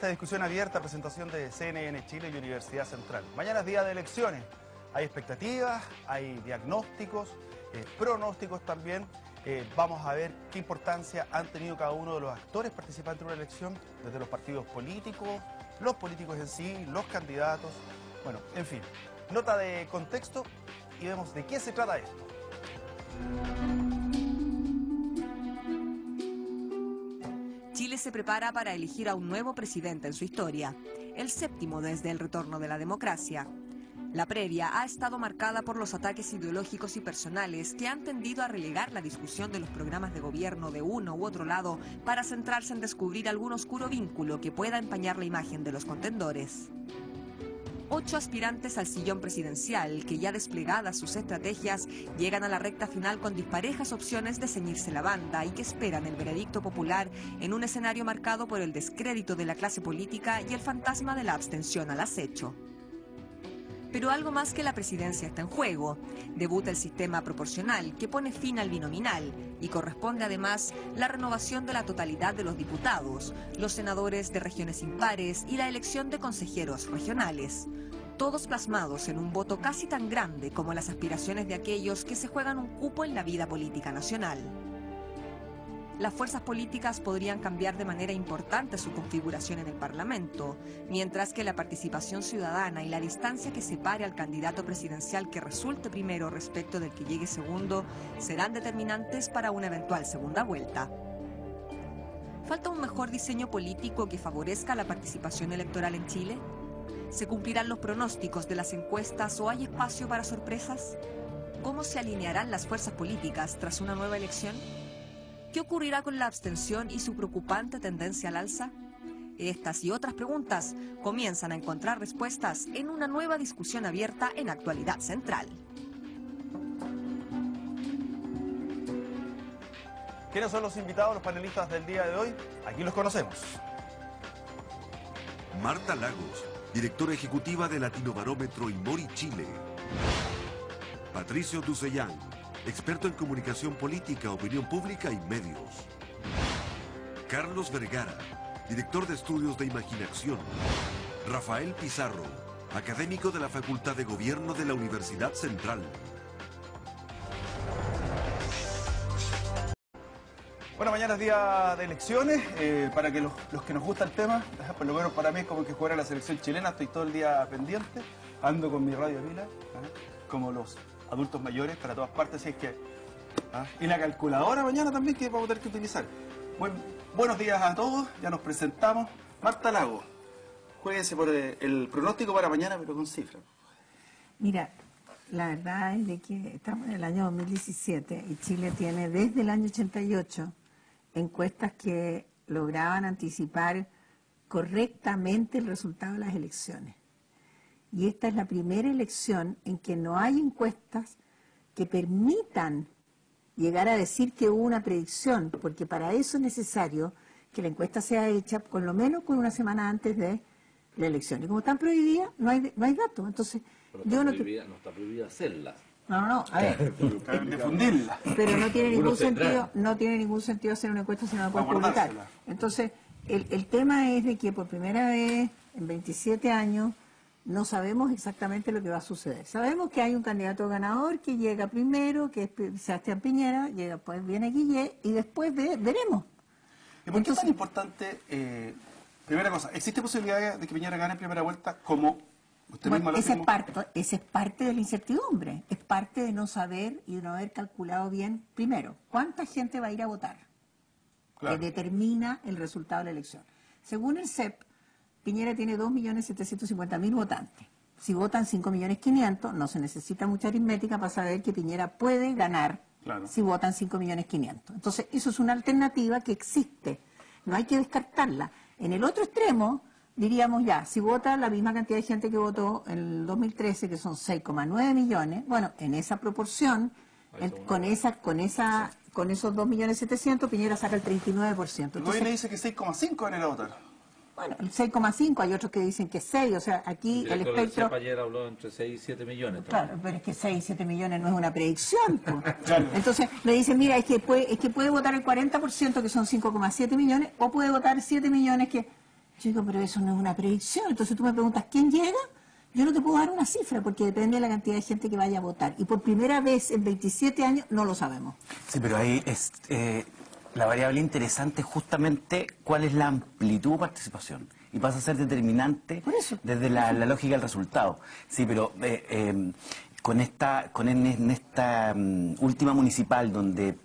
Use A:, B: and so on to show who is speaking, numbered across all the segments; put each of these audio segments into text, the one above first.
A: Esta discusión abierta, presentación de CNN Chile y Universidad Central. Mañana es día de elecciones. Hay expectativas, hay diagnósticos, pronósticos también. Vamos a ver qué importancia han tenido cada uno de los actores participantes de una elección, desde los partidos políticos, los políticos en sí, los candidatos. Bueno, en fin, nota de contexto y vemos de qué se trata esto.
B: Chile se prepara para elegir a un nuevo presidente en su historia, el séptimo desde el retorno de la democracia. La previa ha estado marcada por los ataques ideológicos y personales que han tendido a relegar la discusión de los programas de gobierno de uno u otro lado para centrarse en descubrir algún oscuro vínculo que pueda empañar la imagen de los contendores. 8 aspirantes al sillón presidencial, que ya desplegadas sus estrategias, llegan a la recta final con disparejas opciones de ceñirse la banda y que esperan el veredicto popular en un escenario marcado por el descrédito de la clase política y el fantasma de la abstención al acecho. Pero algo más que la presidencia está en juego. Debuta el sistema proporcional, que pone fin al binominal, y corresponde además la renovación de la totalidad de los diputados, los senadores de regiones impares y la elección de consejeros regionales. Todos plasmados en un voto casi tan grande como las aspiraciones de aquellos que se juegan un cupo en la vida política nacional. Las fuerzas políticas podrían cambiar de manera importante su configuración en el Parlamento, mientras que la participación ciudadana y la distancia que separe al candidato presidencial que resulte primero respecto del que llegue segundo serán determinantes para una eventual segunda vuelta. ¿Falta un mejor diseño político que favorezca la participación electoral en Chile? ¿Se cumplirán los pronósticos de las encuestas o hay espacio para sorpresas? ¿Cómo se alinearán las fuerzas políticas tras una nueva elección? ¿Qué ocurrirá con la abstención y su preocupante tendencia al alza? Estas y otras preguntas comienzan a encontrar respuestas en una nueva discusión abierta en Actualidad Central.
A: ¿Quiénes son los invitados, los panelistas del día de hoy? Aquí los conocemos.
C: Marta Lagos, directora ejecutiva de Latinobarómetro y Mori Chile. Patricio Ducellán, experto en comunicación política, opinión pública y medios. Carlos Vergara, director de estudios de imaginación. Rafael Pizarro, académico de la Facultad de Gobierno de la Universidad Central.
A: Bueno, mañana es día de elecciones. Para que los que nos gusta el tema, por lo menos para mí es como que jugar a la selección chilena. Estoy todo el día pendiente, ando con mi radio de pila, como los adultos mayores para todas partes, así es que... Y la calculadora mañana también que vamos a tener que utilizar. Buenos días a todos, ya nos presentamos. Marta Lagos, juéguese por el pronóstico para mañana, pero con cifras.
D: Mira, la verdad es de que estamos en el año 2017 y Chile tiene desde el año 88 encuestas que lograban anticipar correctamente el resultado de las elecciones. Y esta es la primera elección en que no hay encuestas que permitan llegar a decir que hubo una predicción, porque para eso es necesario que la encuesta sea hecha por lo menos con una semana antes de la elección. Y como están prohibidas, no hay datos. Entonces,
E: pero no está prohibida hacerlas.
D: No, a ver.
A: Difundirlas.
D: Pero no tiene ningún sentido hacer una encuesta si no la puedes publicar. Entonces, el tema es de que por primera vez en 27 años no sabemos exactamente lo que va a suceder. Sabemos que hay un candidato ganador que llega primero, que es Sebastián Piñera, llega, pues viene Guille y después veremos.
A: ¿Y por qué es tan importante? Primera cosa, ¿existe posibilidad de que Piñera gane en primera vuelta como usted misma lo afirmó?
D: Esa es parte de la incertidumbre, es parte de no saber y de no haber calculado bien, primero, cuánta gente va a ir a votar, claro, que determina el resultado de la elección. Según el CEP, Piñera tiene 2.750.000 votantes. Si votan 5.500.000, no se necesita mucha aritmética para saber que Piñera puede ganar, claro, si votan 5.500.000. Entonces, eso es una alternativa que existe, no hay que descartarla. En el otro extremo, diríamos ya, si vota la misma cantidad de gente que votó en el 2013, que son 6,9 millones, bueno, en esa proporción, con esos 2.700.000, Piñera saca el 39%.
A: El gobierno dice que 6,5 van a ir a votar.
D: Bueno, el 6,5, hay otros que dicen que 6, o sea, aquí el espectro...
E: Ayer habló entre 6 y 7 millones.
D: Claro, pero es que 6 y 7 millones no es una predicción. Claro. Entonces le dicen, mira, es que puede votar el 40%, que son 5,7 millones, o puede votar 7 millones, que Chico, pero eso no es una predicción. Entonces tú me preguntas, ¿quién llega? Yo no te puedo dar una cifra porque depende de la cantidad de gente que vaya a votar. Y por primera vez en 27 años no lo sabemos.
F: Sí, pero ahí es la variable interesante es justamente cuál es la amplitud de participación. Y pasa a ser determinante desde la lógica del resultado. Sí, pero en esta última municipal donde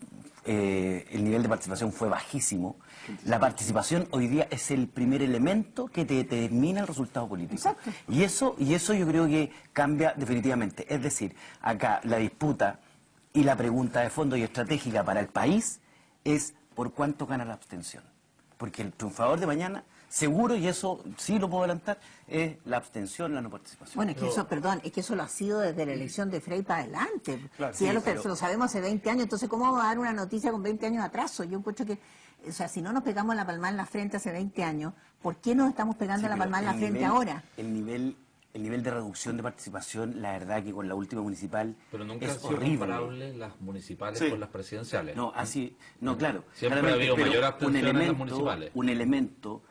F: el nivel de participación fue bajísimo, la participación hoy día es el primer elemento que te determina el resultado político.
D: Exacto.
F: Y eso yo creo que cambia definitivamente. Es decir, acá la disputa y la pregunta de fondo y estratégica para el país es por cuánto gana la abstención. Porque el triunfador de mañana, seguro, y eso sí lo puedo adelantar, es la abstención, la no participación.
D: Bueno, es que eso, perdón, es que eso lo ha sido desde la elección de Frey para adelante.
A: Claro,
D: si ya
A: sí,
D: lo sabemos hace 20 años, entonces ¿cómo vamos a dar una noticia con 20 años de atraso? Yo encuentro que, o sea, si no nos pegamos la palmada en la frente hace 20 años, ¿por qué nos estamos pegando la palmada en la frente ahora?
F: El nivel de reducción de participación, la verdad que con la última municipal
E: Pero nunca
F: es
E: han sido
F: horrible.
E: comparables las municipales
A: Sí.
E: con las presidenciales.
F: No, claro.
E: Siempre ha
F: claramente,
E: habido
F: pero
E: mayor abstención en las municipales.
F: Un elemento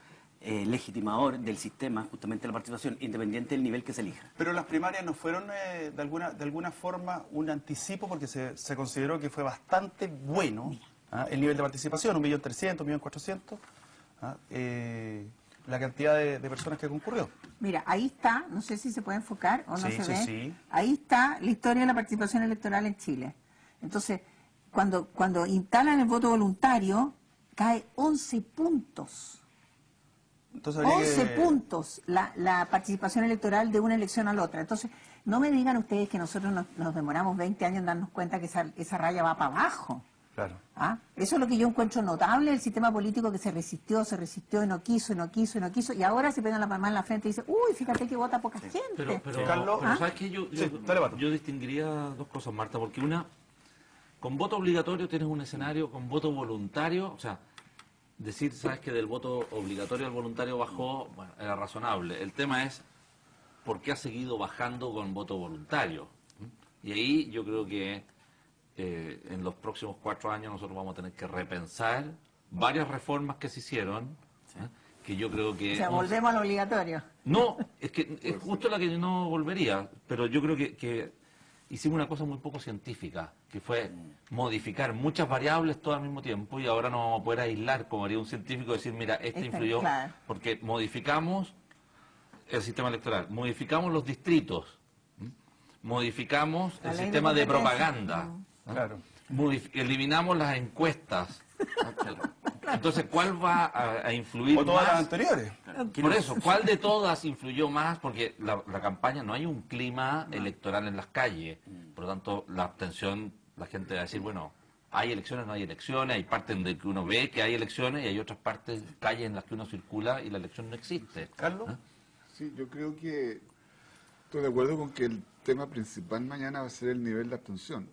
F: legitimador del sistema, justamente la participación, independiente del nivel que se elija.
A: Pero las primarias no fueron de alguna forma un anticipo porque se consideró que fue bastante bueno el nivel de participación, 1.300.000, 1.400.000, la cantidad de personas que concurrió.
D: Mira, ahí está, no sé si se puede enfocar o no
A: Sí,
D: se
A: sí,
D: ve.
A: sí.
D: Ahí está la historia de la participación electoral en Chile. Entonces, cuando instalan el voto voluntario, cae 11 puntos.
A: Entonces
D: 11 puntos la participación electoral de una elección a la otra. Entonces, no me digan ustedes que nosotros nos demoramos 20 años en darnos cuenta que esa raya va para abajo.
A: Claro.
D: ¿Ah? Eso es lo que yo encuentro notable del sistema político que se resistió y no quiso, y ahora se pegan la palma en la frente y dice, uy, fíjate que vota poca gente.
E: Pero
A: Carlos,
E: ¿sabes qué? Yo
A: dale, Pato.
E: distinguiría dos cosas, Marta, porque una, con voto obligatorio tienes un escenario, con voto voluntario, o sea, decir, sabes que del voto obligatorio al voluntario bajó, bueno, era razonable. El tema es, ¿por qué ha seguido bajando con voto voluntario? Y ahí yo creo que en los próximos 4 años nosotros vamos a tener que repensar varias reformas que se hicieron, que yo creo que...
D: O sea, volvemos al obligatorio.
E: No, es que es justo la que yo no volvería, pero yo creo que hicimos una cosa muy poco científica, que fue modificar muchas variables todo al mismo tiempo y ahora no vamos a poder aislar, como haría un científico, decir, mira, influyó,
D: claro.
E: porque modificamos el sistema electoral, modificamos los distritos, modificamos
D: La
E: el
D: ley de
E: sistema de
D: competencia.
E: propaganda,
A: Claro.
E: eliminamos las encuestas. Entonces, ¿cuál va a influir
A: O todas las
E: más?
A: anteriores.
E: Por eso, ¿cuál de todas influyó más? Porque la campaña, no hay un clima electoral en las calles. Por lo tanto, la abstención, la gente va a decir, bueno, hay elecciones, no hay elecciones, hay partes en las que uno ve que hay elecciones y hay otras partes, calles en las que uno circula y la elección no existe.
A: Carlos.
G: Sí, yo creo que estoy de acuerdo con que el tema principal mañana va a ser el nivel de abstención,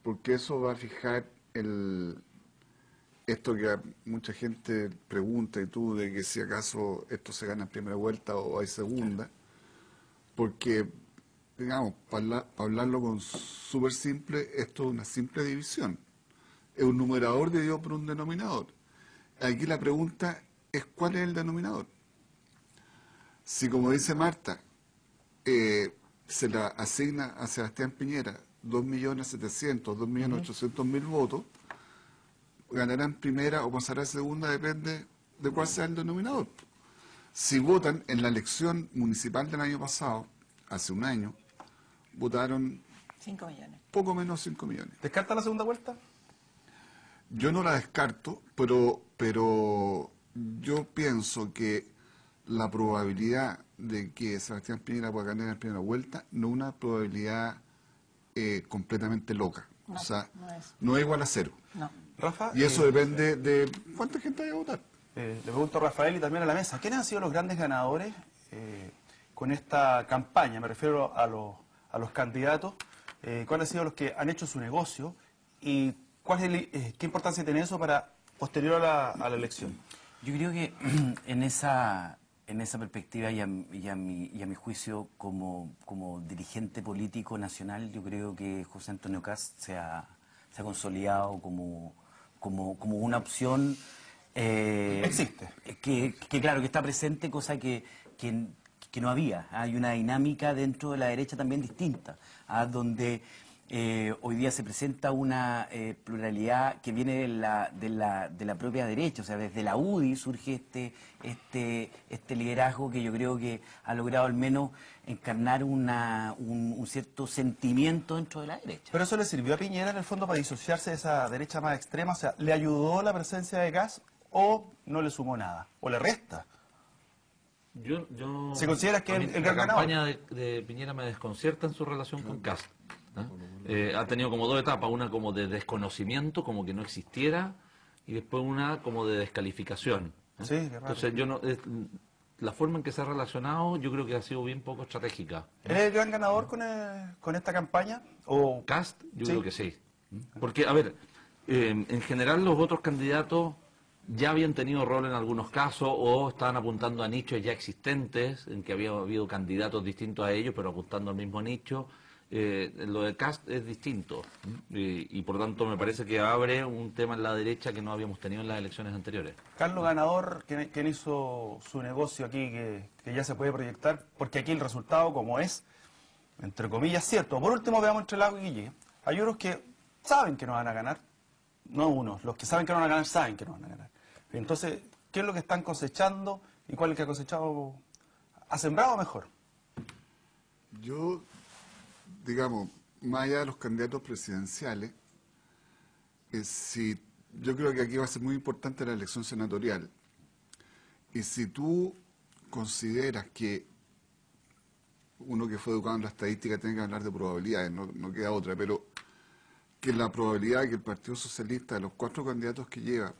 G: porque eso va a fijar esto que mucha gente pregunta y tú, de que si acaso esto se gana en primera vuelta o hay segunda, porque, digamos, para hablarlo con súper simple, esto es una simple división, es un numerador dividido por un denominador. Aquí la pregunta es ¿cuál es el denominador? Si, como dice Marta, se la asigna a Sebastián Piñera 2.700.000, 2.800.000 votos, ganará en primera o pasará a segunda, depende de cuál sea el denominador. Si votan en la elección municipal del año pasado, hace un año, votaron
D: 5 millones.
G: poco menos de 5 millones.
A: ¿Descarta la segunda vuelta?
G: Yo no la descarto, pero yo pienso que la probabilidad de que Sebastián Piñera pueda ganar en primera vuelta no es una probabilidad completamente loca.
D: No,
G: o sea,
D: no es.
G: no es igual a cero.
D: No.
A: Rafa.
G: Y eso depende de cuánta gente vaya a votar.
A: Le pregunto a Rafael y también a la mesa, ¿quiénes han sido los grandes ganadores con esta campaña? Me refiero a los candidatos. ¿Cuáles han sido los que han hecho su negocio? ¿Y qué importancia tiene eso para posterior a la elección?
F: Yo creo que en esa perspectiva y a mi juicio como dirigente político nacional, yo creo que José Antonio Kast se ha consolidado como una opción
A: Existe.
F: Que claro, que está presente, cosa que no había. Hay una dinámica dentro de la derecha también distinta, donde hoy día se presenta una pluralidad que viene de la propia derecha. O sea, desde la UDI surge este liderazgo que yo creo que ha logrado al menos encarnar un cierto sentimiento dentro de la derecha.
A: Pero eso le sirvió a Piñera en el fondo para disociarse de esa derecha más extrema. O sea, ¿le ayudó la presencia de Kast o no le sumó nada? ¿O le resta?
E: Yo
A: ¿Se considera que el gran
E: la
A: ganador?
E: campaña de Piñera me desconcierta en su relación con Kast. Ha tenido como dos etapas, una como de desconocimiento, como que no existiera, y después una como de descalificación.
A: Sí, qué raro.
E: Entonces la forma en que se ha relacionado yo creo que ha sido bien poco estratégica.
A: ¿Es el gran ganador con esta campaña? ¿O
E: Kast, yo
A: Sí.
E: creo que sí. Porque, a ver, en general los otros candidatos ya habían tenido rol en algunos casos o estaban apuntando a nichos ya existentes, en que había habido candidatos distintos a ellos, pero apuntando al mismo nicho. Lo de Kast es distinto y por tanto me parece que abre un tema en la derecha que no habíamos tenido en las elecciones anteriores.
A: Carlos Ganador, quien hizo su negocio aquí que ya se puede proyectar? Porque aquí el resultado, como es, entre comillas, cierto. Por último, veamos entre Lago y Guille. Hay unos que saben que no van a ganar, no unos, los que saben que no van a ganar saben que no van a ganar. Entonces, ¿qué es lo que están cosechando y cuál es el que ha cosechado? ¿Ha sembrado mejor?
G: Yo, digamos, más allá de los candidatos presidenciales, yo creo que aquí va a ser muy importante la elección senatorial. Y si tú consideras que uno que fue educado en la estadística tiene que hablar de probabilidades, no queda otra, pero que la probabilidad de que el Partido Socialista, de los 4 candidatos que lleva,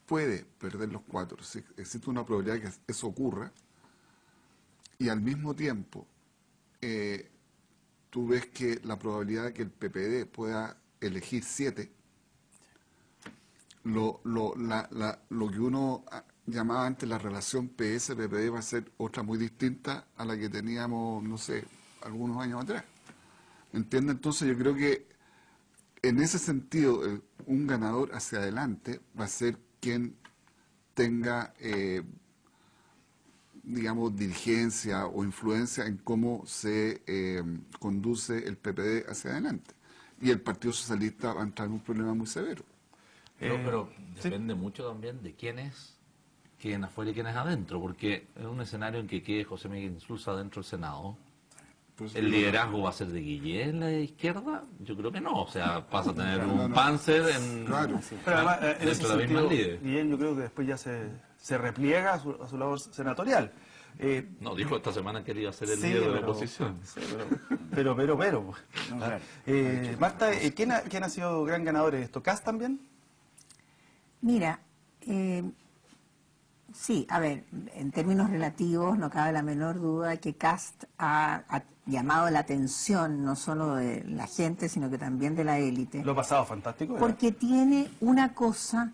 G: puede perder los 4, existe una probabilidad de que eso ocurra, y al mismo tiempo tú ves que la probabilidad de que el PPD pueda elegir 7, lo que uno llamaba antes la relación PS-PPD va a ser otra muy distinta a la que teníamos, no sé, algunos años atrás. ¿Me entiendes? Entonces yo creo que en ese sentido un ganador hacia adelante va a ser quien tenga, digamos, dirigencia o influencia en cómo se conduce el PPD hacia adelante. Y el Partido Socialista va a entrar en un problema muy severo.
E: Pero
A: sí.
E: depende mucho también de quiénes afuera y quiénes adentro, porque en un escenario en que quede José Miguel Insulza dentro del Senado, ¿el liderazgo va a ser de Guillén en la izquierda? Yo creo que no, o sea, pasa a tener un Panzer en,
G: Claro.
A: Pero además, en ese
E: dentro de la misma
A: sentido,
E: líder.
A: Guillén yo creo que después ya se repliega a su labor senatorial.
E: No, dijo esta semana que quería ser el
A: Sí,
E: líder de la
A: pero-
E: oposición.
A: Sí, pero. Marta, ¿quién ha sido gran ganador en esto? ¿Kast también?
D: Mira, sí, a ver, en términos relativos no cabe la menor duda que Kast ha llamado la atención no solo de la gente, sino que también de la élite.
A: Lo ha pasado fantástico. ¿verdad?
D: Porque tiene una cosa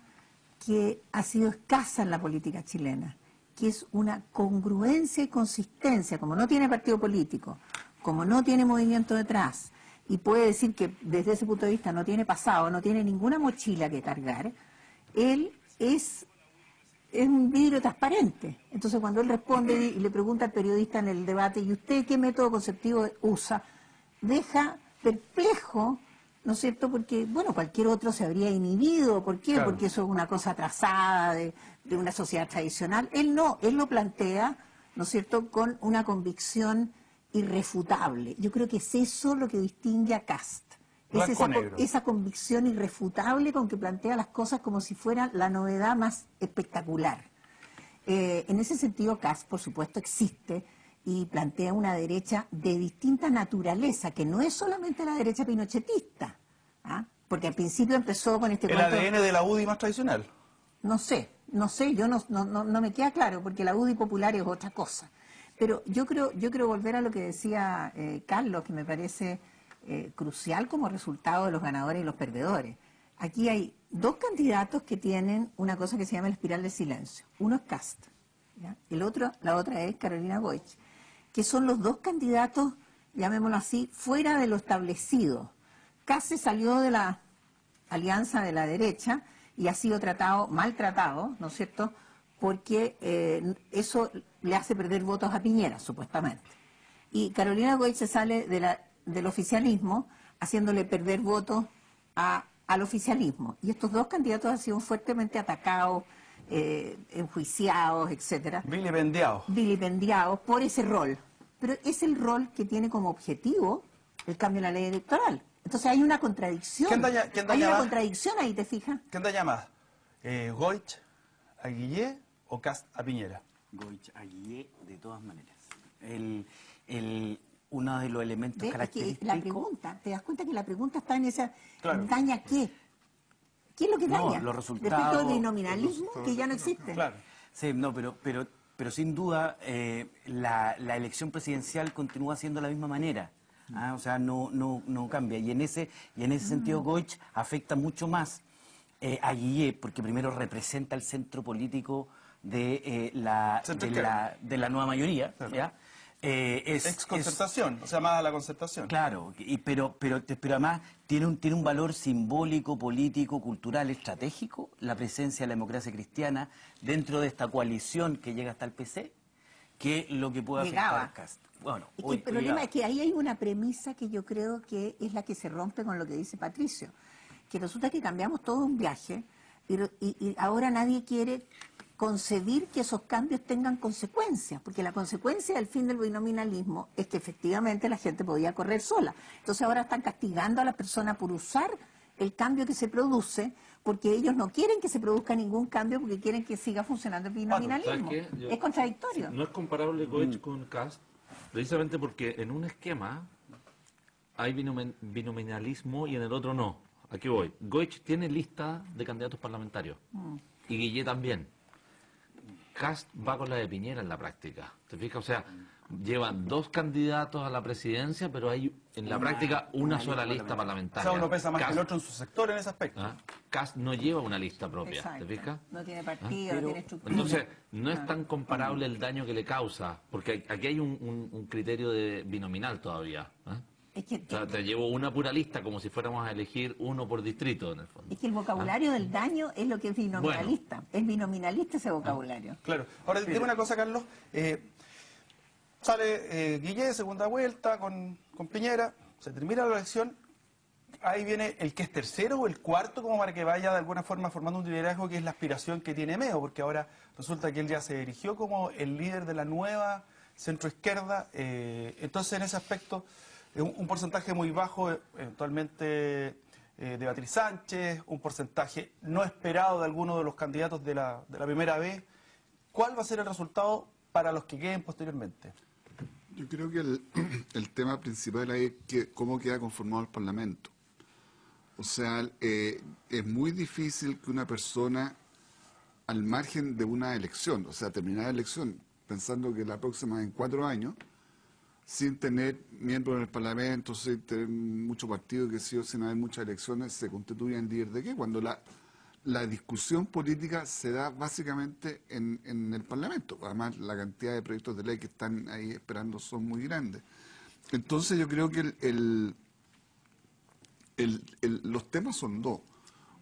D: que ha sido escasa en la política chilena, que es una congruencia y consistencia. Como no tiene partido político, como no tiene movimiento detrás, y puede decir que desde ese punto de vista no tiene pasado, no tiene ninguna mochila que cargar, él es un vidrio transparente. Entonces cuando él responde y le pregunta al periodista en el debate, ¿y usted qué método conceptivo usa?, deja perplejo, ¿no es cierto? Porque, bueno, cualquier otro se habría inhibido. ¿Por qué?
A: Claro.
D: Porque eso es una cosa atrasada de una sociedad tradicional. Él no, él lo plantea, ¿no es cierto?, con una convicción irrefutable. Yo creo que es eso lo que distingue a Kast. Es
A: Blanco-negro.
D: esa convicción irrefutable con que plantea las cosas como si fueran la novedad más espectacular. En ese sentido, Kast, por supuesto, existe y plantea una derecha de distinta naturaleza, que no es solamente la derecha pinochetista, ¿ah? Porque al principio empezó con este
A: El
D: cuento-
A: ADN de la UDI más tradicional.
D: No sé, yo no me queda claro, porque la UDI popular es otra cosa. Pero yo creo volver a lo que decía Carlos, que me parece crucial como resultado de los ganadores y los perdedores. Aquí hay 2 candidatos que tienen una cosa que se llama la espiral de silencio. Uno es Kast, ¿ya? La otra es Carolina Goich, que son los 2 candidatos, llamémoslo así, fuera de lo establecido. Kast se salió de la alianza de la derecha y ha sido maltratado, ¿no es cierto?, porque eso le hace perder votos a Piñera, supuestamente. Y Carolina Goich se sale del oficialismo, haciéndole perder votos al oficialismo. Y estos dos candidatos han sido fuertemente atacados, enjuiciados, etcétera. Vilipendiados por ese rol. Pero es el rol que tiene como objetivo el cambio en la ley electoral. Entonces hay una contradicción.
A: ¿Quién daña
D: hay una
A: más?
D: contradicción ahí, ¿te fijas?
A: ¿Quién daña más? ¿Goich a Guillé o Kast a Piñera?
F: Goich a Guillé, de todas maneras. Uno de los elementos característicos...
D: Que la pregunta, ¿te das cuenta que la pregunta está en esa...
A: Claro.
D: ¿Daña qué? ¿Qué es lo que daña?
F: Los resultados...
D: Respecto al binominalismo, que ya no existe.
A: Claro.
F: Sí, no, pero sin duda la elección presidencial continúa siendo de la misma manera. O sea, no cambia. Y en ese sentido Goich afecta mucho más a Guillé, porque primero representa el centro político de la nueva mayoría,
A: claro.
F: ¿ya?
A: Ex-concertación, o sea, más a la concertación.
F: Claro, pero además tiene un valor simbólico, político, cultural, estratégico, la presencia de la democracia cristiana dentro de esta coalición que llega hasta el PC, que lo que puede afectar a Kast. Bueno,
D: el problema es que ahí hay una premisa que yo creo que es la que se rompe con lo que dice Patricio, que resulta que cambiamos todo un viaje y ahora nadie quiere concebir que esos cambios tengan consecuencias, porque la consecuencia del fin del binominalismo es que efectivamente la gente podía correr sola. Entonces ahora están castigando a la persona por usar el cambio que se produce, porque ellos no quieren que se produzca ningún cambio, porque quieren que siga funcionando el binominalismo. Es contradictorio.
E: No es comparable Goich con Kast, precisamente porque en un esquema hay binominalismo y en el otro no. Aquí voy. Goich tiene lista de candidatos parlamentarios y Guillé también. Kast va con la de Piñera en la práctica, ¿te fijas? O sea, llevan dos candidatos a la presidencia, pero hay en la práctica una sola lista parlamentaria.
A: O sea, uno pesa más que el otro en su sector en ese aspecto.
E: Kast no lleva una lista propia,
D: Exacto.
E: ¿te fijas?
D: No tiene partido, no tiene estructura.
E: Entonces, no es tan comparable el daño que le causa, porque aquí hay un criterio de binominal todavía.
D: Es que,
E: O sea, te llevo una pura lista como si fuéramos a elegir uno por distrito, en el fondo.
D: Es que el vocabulario del daño es lo que es binominalista. Bueno. Es binominalista ese vocabulario.
A: Claro. Ahora, dime una cosa, Carlos. Sale Guillé, segunda vuelta, con Piñera. Se termina la elección. Ahí viene el que es tercero o el cuarto, como para que vaya de alguna forma formando un liderazgo, que es la aspiración que tiene Meo, porque ahora resulta que él ya se erigió como el líder de la nueva centroizquierda. Entonces, en ese aspecto, un porcentaje muy bajo, eventualmente de Beatriz Sánchez, un porcentaje no esperado de alguno de los candidatos de la primera vez. ¿Cuál va a ser el resultado para los que queden posteriormente?
G: Yo creo que el tema principal ahí es cómo queda conformado el Parlamento. O sea, es muy difícil que una persona, al margen de una elección, o sea, terminar la elección, pensando que la próxima es en 4 años, sin tener miembros en el Parlamento, sin tener mucho partido, que sí o sin haber muchas elecciones, se constituye en líder de qué, cuando la discusión política se da básicamente en el Parlamento. Además, la cantidad de proyectos de ley que están ahí esperando son muy grandes. Entonces yo creo que los temas son dos.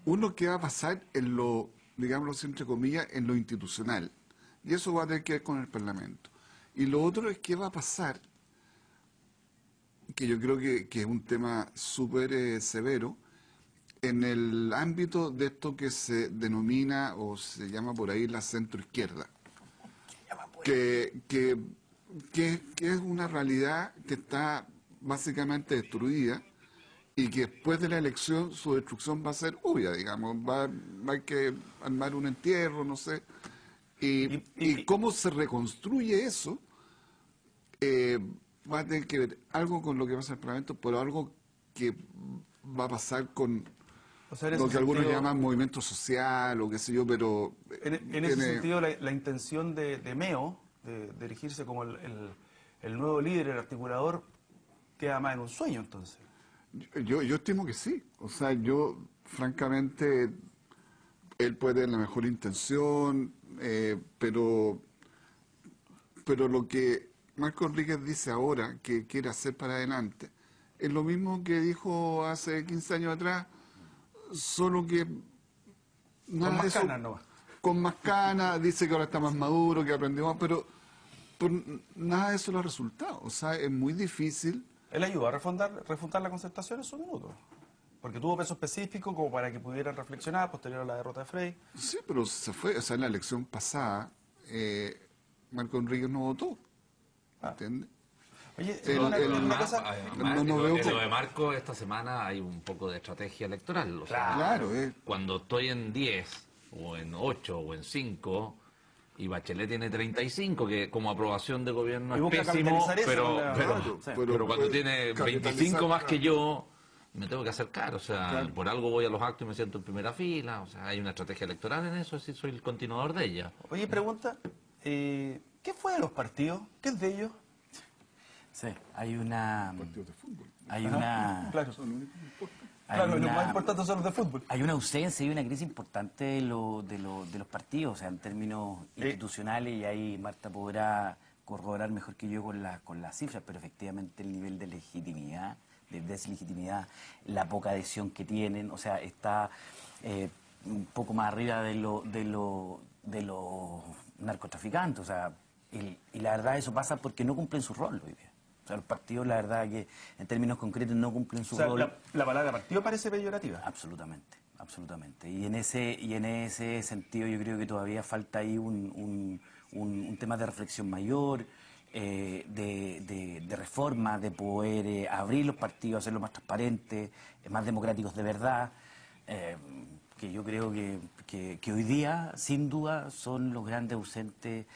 G: Uno, que va a pasar en lo, digámoslo entre comillas, en lo institucional. Y eso va a tener que ver con el Parlamento. Y lo otro es qué va a pasar, que yo creo que es un tema súper severo, en el ámbito de esto que se denomina o se llama por ahí la centroizquierda, que es una realidad que está básicamente destruida y que después de la elección su destrucción va a ser obvia, digamos, va a que armar un entierro, no sé, y cómo se reconstruye eso va a tener que ver algo con lo que pasa en el Parlamento, pero algo que va a pasar con lo que algunos llaman movimiento social o qué sé yo, pero...
A: En ese sentido, la intención de Meo, de erigirse como el nuevo líder, el articulador, queda más en un sueño, entonces.
G: Yo estimo que sí. O sea, yo, francamente, él puede tener la mejor intención, pero lo que Marco Enríquez dice ahora que quiere hacer para adelante es lo mismo que dijo hace 15 años atrás, solo que nada
A: más
G: de eso,
A: canas nomás.
G: con más canas, dice que ahora está más maduro, que aprendió más, pero nada de eso lo ha resultado. O sea, es muy difícil.
A: Él ayudó a refutar la concertación en su minuto. Porque tuvo peso específico como para que pudieran reflexionar posterior a la derrota de Frey.
G: Sí, pero se fue. O sea, en la elección pasada, Marco Enríquez no votó. ¿Entiendes?
A: Oye,
G: El-
A: cosa...
G: no veo
E: en
G: cómo.
E: lo de Marco, esta semana hay un poco de estrategia electoral. O sea,
G: Claro,
E: cuando estoy en 10, o en 8, o en 5, y Bachelet tiene 35, que como aprobación de gobierno
A: Y
E: es
A: busca
E: pésimo,
A: capitalizar eso
E: pero,
A: con la-
E: pero,
G: Claro,
E: pero cuando tiene
G: capitalizar,
E: 25 más que
G: claro.
E: yo, me tengo que acercar. O sea,
G: Claro.
E: por algo voy a los actos y me siento en primera fila. O sea, hay una estrategia electoral en eso, sí soy el continuador de ella.
A: Oye, pregunta, ¿qué fue de los partidos? ¿Qué es de ellos?
F: Sí, hay una...
G: Partidos de fútbol.
F: Hay una...
A: Claro,
G: Eso es lo único que importa.
F: hay
A: claro, los
F: una-
A: más importantes son los de fútbol.
F: Hay una ausencia y una crisis importante de los partidos, o sea, en términos institucionales, y ahí Marta podrá corroborar mejor que yo con las cifras, pero efectivamente el nivel de legitimidad, de deslegitimidad, la poca adhesión que tienen, o sea, está un poco más arriba de los narcotraficantes, o sea, y la verdad eso pasa porque no cumplen su rol hoy día. O sea, los partidos, la verdad que en términos concretos no cumplen su
A: O sea,
F: rol.
A: la palabra partido parece peyorativa.
F: Absolutamente, absolutamente. Y en ese sentido yo creo que todavía falta ahí un tema de reflexión mayor, de reforma, de poder abrir los partidos, hacerlos más transparentes, más democráticos de verdad, que yo creo que hoy día, sin duda, son los grandes ausentes,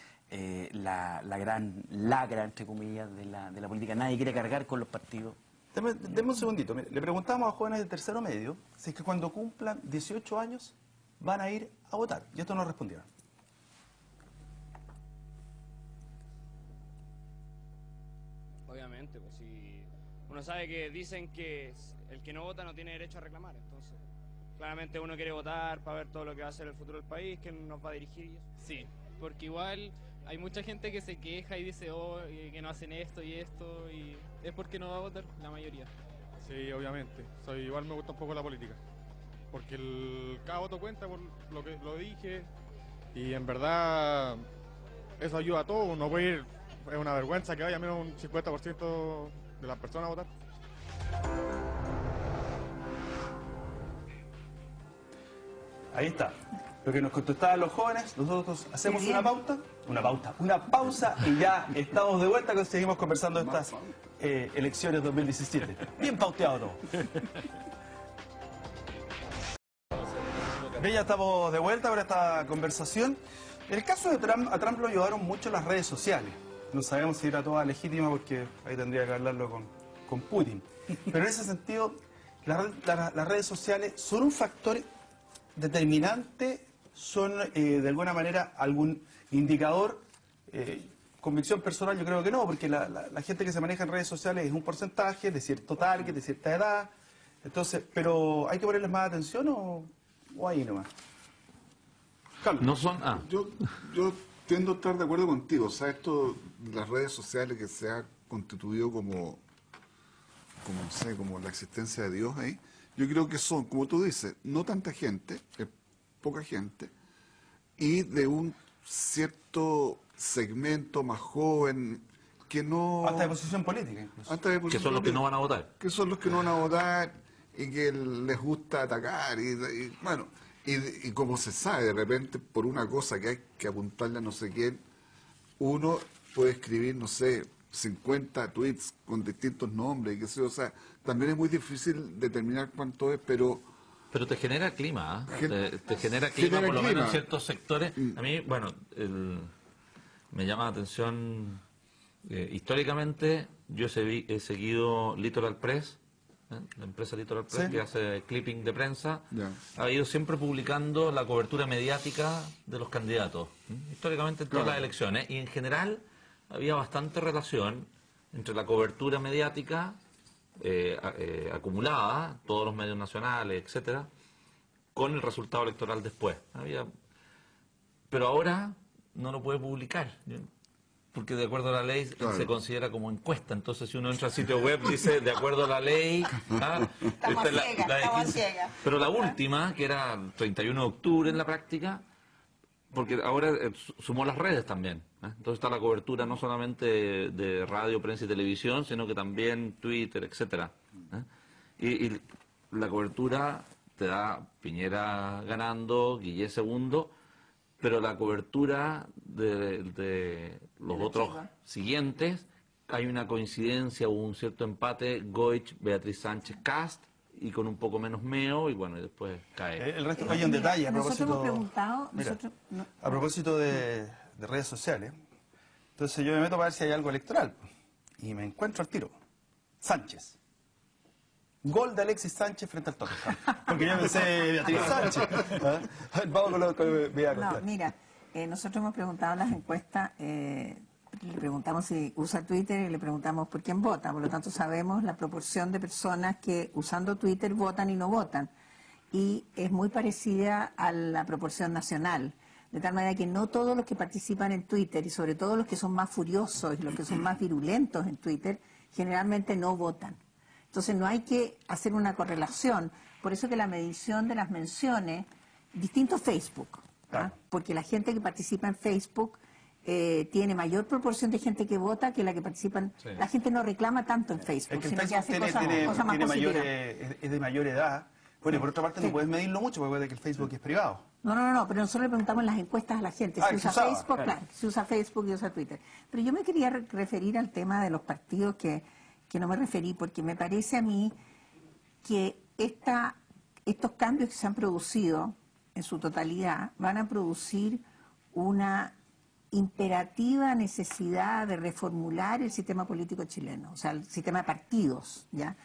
F: la gran lacra, entre comillas, de la política. Nadie quiere cargar con los partidos.
A: Deme un segundito. Mire, le preguntamos a jóvenes de tercero medio si es que cuando cumplan 18 años van a ir a votar. Y esto nos respondieron.
H: Obviamente, pues si uno sabe que dicen que el que no vota no tiene derecho a reclamar, entonces claramente uno quiere votar para ver todo lo que va a ser el futuro del país, que nos va a dirigir y eso.
I: Sí, porque igual hay mucha gente que se queja y dice, oh, que no hacen esto, y es porque no va a votar la mayoría.
J: Sí, obviamente. Igual me gusta un poco la política. Porque cada voto cuenta por lo que lo dije. Y en verdad eso ayuda a todo. Uno puede ir, es una vergüenza que vaya menos un 50% de las personas a votar.
A: Ahí está. Lo que nos contestaban los jóvenes, nosotros hacemos
D: Qué bien.
A: una pausa y ya estamos de vuelta, que seguimos conversando de estas elecciones 2017. Bien pauteado todo. Bien, ya estamos de vuelta para esta conversación. El caso de Trump, a Trump lo ayudaron mucho las redes sociales. No sabemos si era toda legítima porque ahí tendría que hablarlo con Putin. Pero en ese sentido, las redes sociales son un factor determinante, son de alguna manera algún indicador. Convicción personal yo creo que no, porque la gente que se maneja en redes sociales es un porcentaje de cierto target, de cierta edad. Entonces, pero ¿hay que ponerles más atención o ahí nomás? Carlos.
E: No son...
G: Yo tiendo a estar de acuerdo contigo. O sea, esto, las redes sociales que se ha constituido como no sé, como la existencia de Dios ahí, yo creo que son, como tú dices, no tanta gente, es poca gente, y de un cierto segmento más joven que no...
A: Hasta de posición política incluso.
G: hasta de
E: que
G: posición
E: son los que no
G: política,
E: van a votar.
G: que son los que no van a votar y que les gusta atacar bueno, y como se sabe, de repente por una cosa que hay que apuntarle a no sé quién, uno puede escribir, no sé, 50 tweets con distintos nombres y qué sé yo, o sea, también es muy difícil determinar cuánto es, pero
E: Pero te genera clima, ¿eh?
G: Gen-
E: te genera clima,
G: genera
E: por lo
G: clima.
E: menos en ciertos sectores. A mí, bueno, me llama la atención, históricamente yo he seguido Litoral Press, la empresa Litoral Press,
A: Sí.
E: que hace clipping de prensa,
G: Ya.
E: ha ido siempre publicando la cobertura mediática de los candidatos, históricamente en todas
G: Claro.
E: las elecciones, y en general había bastante relación entre la cobertura mediática acumulada, todos los medios nacionales, etcétera, con el resultado electoral después. Pero ahora no lo puede publicar. porque de acuerdo a la ley
G: Claro.
E: se considera como encuesta. Entonces, si uno entra al sitio web, dice de acuerdo a la ley. Esta es la de 15. Pero la última, que era el 31 de octubre en la práctica, porque ahora sumó las redes también. Entonces está la cobertura no solamente de radio, prensa y televisión, sino que también Twitter, etcétera. Y la cobertura te da Piñera ganando, Guillé segundo, pero la cobertura de los otros siguientes, hay una coincidencia o un cierto empate, Goich, Beatriz Sánchez, Cast, y con un poco menos Meo, y bueno, y después cae.
A: El resto hay un detalle a
D: Nosotros
A: propósito,
D: hemos preguntado...
A: mira, a propósito de redes sociales. Entonces yo me meto para ver si hay algo electoral, y me encuentro al tiro. Sánchez. Gol de Alexis Sánchez frente al Tottenham. Porque yo pensé Beatriz Sánchez. Vamos con lo que voy a contar.
D: No, mira, nosotros hemos preguntado en las encuestas, le preguntamos si usa Twitter y le preguntamos por quién vota. Por lo tanto, sabemos la proporción de personas que usando Twitter votan y no votan. Y es muy parecida a la proporción nacional. De tal manera que no todos los que participan en Twitter, y sobre todo los que son más furiosos y los que son más virulentos en Twitter, generalmente no votan. Entonces no hay que hacer una correlación. Por eso que la medición de las menciones, distinto Facebook,
A: Claro.
D: porque la gente que participa en Facebook tiene mayor proporción de gente que vota que la que participa en...
E: Sí.
D: La gente no reclama tanto en Facebook,
A: Es que el
D: sino que
A: Facebook
D: hace cosas más positivas.
A: es de mayor edad. Bueno, y por otra parte
D: Sí.
A: no puedes medirlo mucho, porque acuérdate que el Facebook es privado.
D: No, pero nosotros le preguntamos en las encuestas a la gente si
A: que
D: usa
A: se usaba,
D: Facebook,
A: claro.
D: si usa Facebook y usa Twitter. Pero yo me quería referir al tema de los partidos que no me referí, porque me parece a mí que estos cambios que se han producido en su totalidad van a producir una imperativa necesidad de reformular el sistema político chileno, o sea, el sistema de partidos, ¿ya?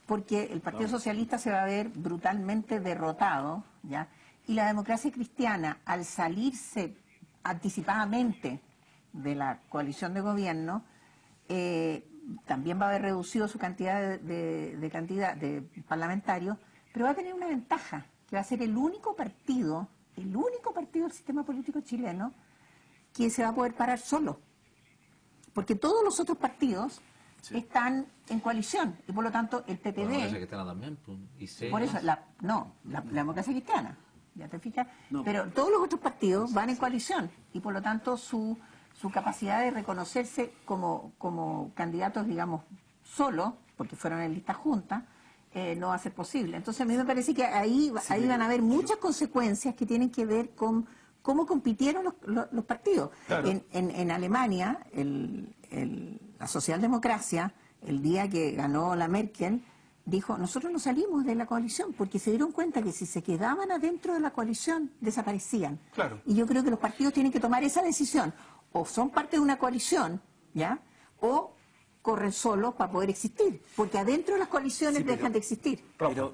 D: Porque el Partido Socialista se va a ver brutalmente derrotado, ¿ya? Y la democracia cristiana, al salirse anticipadamente de la coalición de gobierno, también va a haber reducido su cantidad de parlamentarios, pero va a tener una ventaja, que va a ser el único partido del sistema político chileno que se va a poder parar solo. Porque todos los otros partidos están en coalición, y por lo tanto el PPD...
E: La democracia cristiana también, pues, y C.
D: Por eso, la democracia cristiana, ¿ya te fijas? Pero todos los otros partidos van en coalición, y por lo tanto su capacidad de reconocerse como candidatos, digamos, solos, porque fueron en lista junta, no va a ser posible. Entonces a mí me parece que ahí van a haber muchas consecuencias que tienen que ver con cómo compitieron los partidos.
A: Claro.
D: En Alemania, la socialdemocracia, el día que ganó la Merkel, dijo, nosotros no salimos de la coalición, porque se dieron cuenta que si se quedaban adentro de la coalición, desaparecían.
A: Claro.
D: Y yo creo que los partidos tienen que tomar esa decisión. O son parte de una coalición, ¿ya? O corren solos para poder existir, porque adentro de las coaliciones dejan de existir.
F: Pero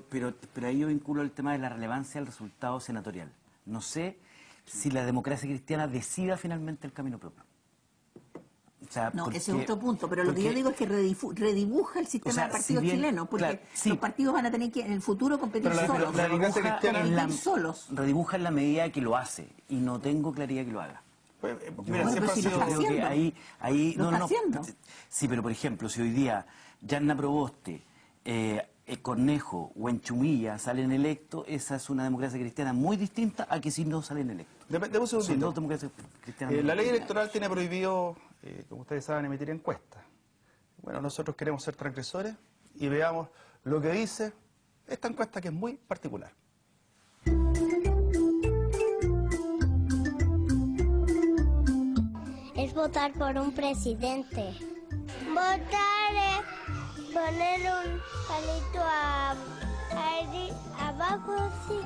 F: ahí yo vinculo el tema de la relevancia del resultado senatorial. No sé si la democracia cristiana decida finalmente el camino propio. O sea,
D: No,
F: porque,
D: ese es otro punto, pero lo que yo digo es que redibuja el sistema
F: O sea,
D: de partidos
F: si bien,
D: chilenos, porque
F: claro, sí.
D: los partidos van a tener que en el futuro competir
A: Pero
D: solos.
A: la democracia cristiana
D: competir solos.
F: redibuja en la medida que lo hace, y no tengo claridad que lo haga.
A: Pues,
D: Bueno,
A: mira, siempre
D: pero
A: ha
D: si lo
A: sido...
D: está
F: Creo que ahí
D: Lo está haciendo.
F: Sí, pero por ejemplo, si hoy día Yanna Proboste, Cornejo o Enchumilla salen electos, esa es una democracia cristiana muy distinta a que si no salen electos.
A: Deme un
F: Son
A: segundito.
F: dos democracias cristianas.
A: La ley
F: muy
A: electoral tiene prohibido, como ustedes saben, emitir encuestas. Bueno, nosotros queremos ser transgresores y veamos lo que dice esta encuesta, que es muy particular.
K: Es votar por un presidente. Votar es poner un palito abajo, así,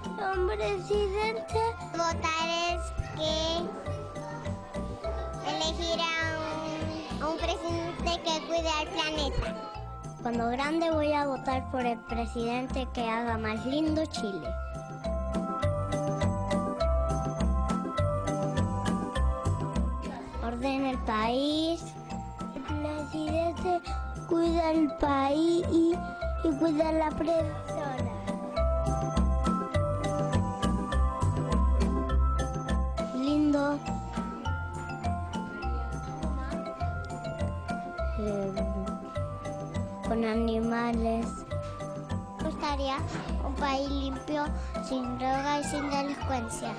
K: un presidente. Votar es que elegir a un presidente que cuide al planeta. Cuando grande voy a votar por el presidente que haga más lindo Chile. Ordena el país. El presidente cuida el país y cuida a la persona. Lindo. con animales. Me gustaría un país limpio, sin droga y sin delincuencia.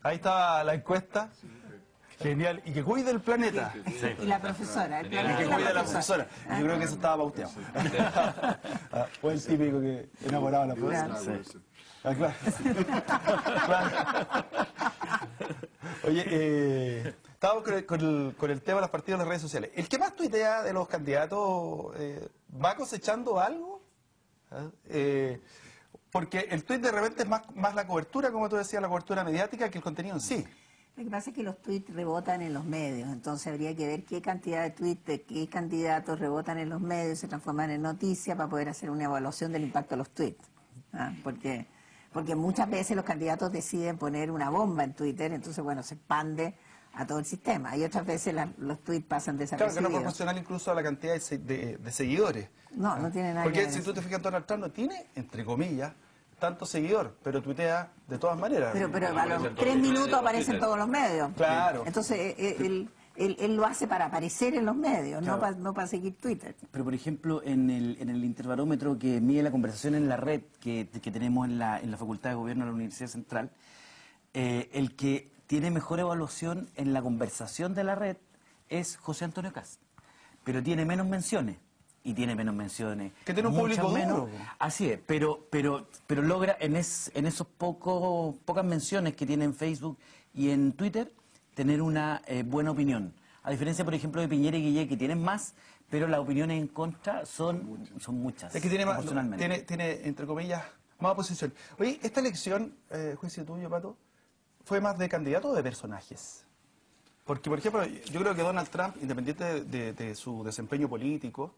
A: Ahí estaba la encuesta. Genial. Y que cuide el planeta.
D: Sí. Y la profesora. El planeta
A: y que cuide a la profesora. Yo creo que eso estaba pauteado. Fue el típico que enamoraba a la profesora. Sí. Claro. Oye, estábamos con el tema de los partidos en las redes sociales. ¿El que más tuitea de los candidatos va cosechando algo? Porque el tuit de repente es más la cobertura, como tú decías, la cobertura mediática, que el contenido en sí.
D: Lo que pasa es que los tweets rebotan en los medios, entonces habría que ver qué cantidad de tweets de qué candidatos rebotan en los medios, se transforman en noticias para poder hacer una evaluación del impacto de los tweets. Porque muchas veces los candidatos deciden poner una bomba en Twitter, entonces bueno, se expande a todo el sistema. Y otras veces los tweets pasan desapercibidos.
A: Claro, que no es proporcional incluso a la cantidad de seguidores.
D: No, no tiene nada
A: que ver.
D: Porque
A: si tú te fijas, Donald Trump no tiene, entre comillas, tanto seguidor, pero tuitea de todas maneras.
D: Pero a los 3 minutos aparece en todos los medios.
A: Claro.
D: Entonces, él lo hace para aparecer en los medios, claro. no para seguir Twitter.
F: Pero, por ejemplo, en el interbarómetro que mide la conversación en la red que tenemos en la Facultad de Gobierno de la Universidad Central, el que tiene mejor evaluación en la conversación de la red es José Antonio Kast, pero tiene menos menciones. Y tiene menos menciones.
A: Que tiene un público
F: menos. Así es, pero logra en esos pocas menciones que tiene en Facebook y en Twitter tener una buena opinión. A diferencia, por ejemplo, de Piñera y Guillé, que tienen más, pero las opiniones en contra son muchas.
A: Es que tiene, entre comillas, más oposición. Oye, esta elección, juicio tuyo, Pato, ¿fue más de candidato o de personajes? Porque, por ejemplo, yo creo que Donald Trump, independiente de su desempeño político,